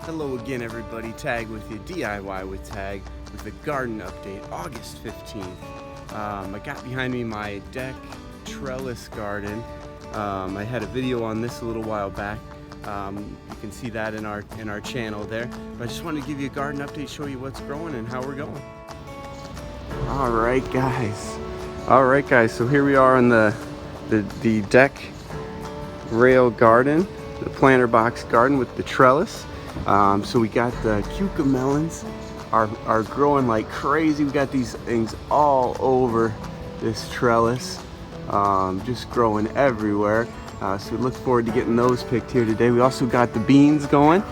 Hello again everybody, Tag with you, DIY with Tag with the Garden Update, August 15th. I got behind me my deck trellis garden. I had a video on this a little while back. You can see that in our channel there. But I just wanted to give you a garden update, show you what's growing and how we're going. Alright guys, so here we are in the deck rail garden, the planter box garden with the trellis. So we got the cucamelons are growing like crazy. We got these things all over this trellis, just growing everywhere. So we look forward to getting those picked here today. We also got the beans going,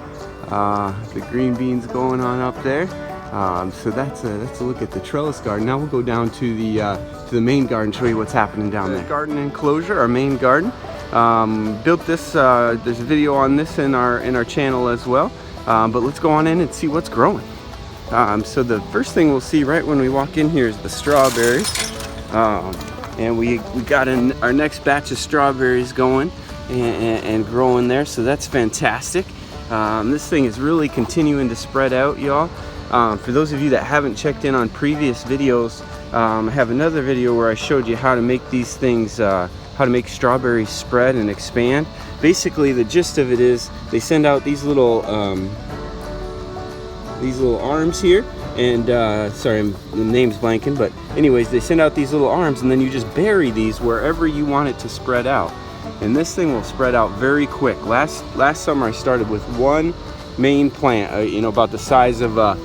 the green beans going on up there. So that's a look at the trellis garden. Now we'll go down to the main garden, show you what's happening down there. Garden enclosure, our main garden. Built this. There's a video on this in our channel as well. But let's go on in and see what's growing. So the first thing we'll see right when we walk in here is the strawberries. And we got our next batch of strawberries going and growing there. So that's fantastic. This thing is really continuing to spread out, y'all. For those of you that haven't checked in on previous videos, I have another video where I showed you how to make these things, how to make strawberries spread and expand. Basically, the gist of it is they send out these little arms here, and sorry, the name's blanking, but anyways, they send out these little arms, and then you just bury these wherever you want it to spread out. And this thing will spread out very quick. Last summer I started with one main plant, you know, about the size of a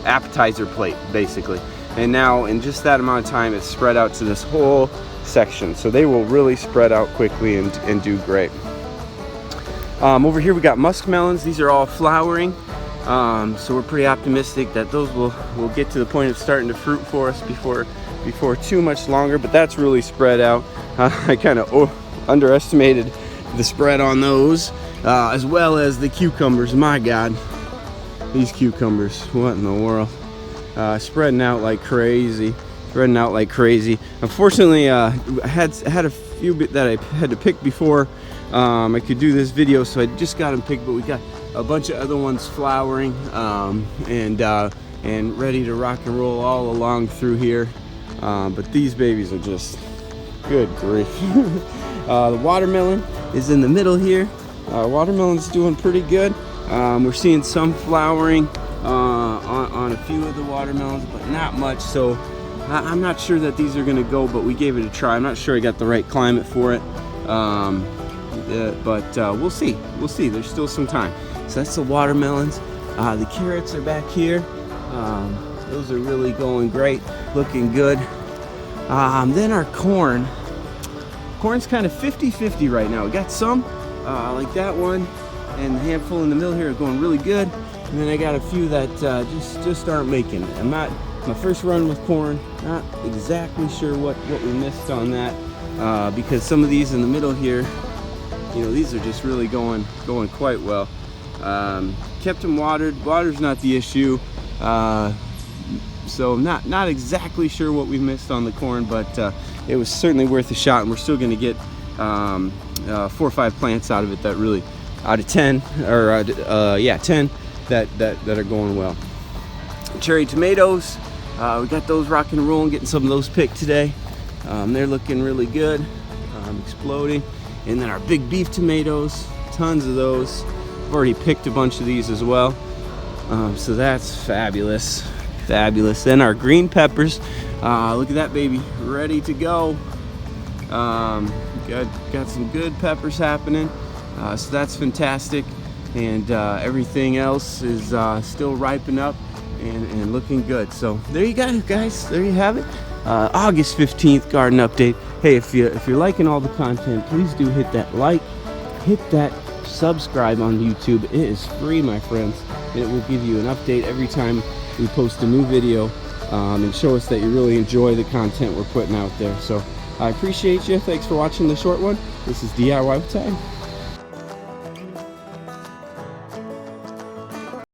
appetizer plate, basically. And now in just that amount of time it's spread out to this whole section, so they will really spread out quickly and do great. Over here we got muskmelons. These are all flowering, so we're pretty optimistic that those will get to the point of starting to fruit for us before too much longer, but that's really spread out. I kind of underestimated the spread on those, as well as the cucumbers. My god, these cucumbers, what in the world. Spreading out like crazy. Unfortunately, I had a few that I had to pick before I could do this video, so I just got them picked. But we got a bunch of other ones flowering and ready to rock and roll all along through here. But these babies are just good grief. The watermelon is in the middle here. Watermelon's doing pretty good. We're seeing some flowering on a few of the watermelons, but not much. So I'm not sure that these are gonna go, but we gave it a try. I'm not sure I got the right climate for it, but we'll see. There's still some time. So that's the watermelons. The carrots are back here. Those are really going great, looking good. Then our corn's kind of 50-50 right now. We got some like that one, and a handful in the middle here are going really good. And then I got a few that just aren't making it. I'm not, my first run with corn, not exactly sure what we missed on that, because some of these in the middle here, you know, these are just really going quite well. Kept them watered. Water's not the issue, so not exactly sure what we missed on the corn, but it was certainly worth a shot, and we're still going to get 4 or 5 plants out of it that really, out of 10, or 10 that are going well. Cherry tomatoes, we got those rocking and rolling, getting some of those picked today. They're looking really good, exploding. And then our big beef tomatoes, tons of those. I've already picked a bunch of these as well, so that's fabulous. Then our green peppers, look at that baby, ready to go. Got some good peppers happening, so that's fantastic. And everything else is still ripening up and looking good. So there you go, guys. There you have it. August 15th garden update. Hey, if you're liking all the content, please do hit that like, hit that subscribe on YouTube. It is free, my friends, and it will give you an update every time we post a new video, and show us that you really enjoy the content we're putting out there. So I appreciate you. Thanks for watching the short one. This is DIY with Tag.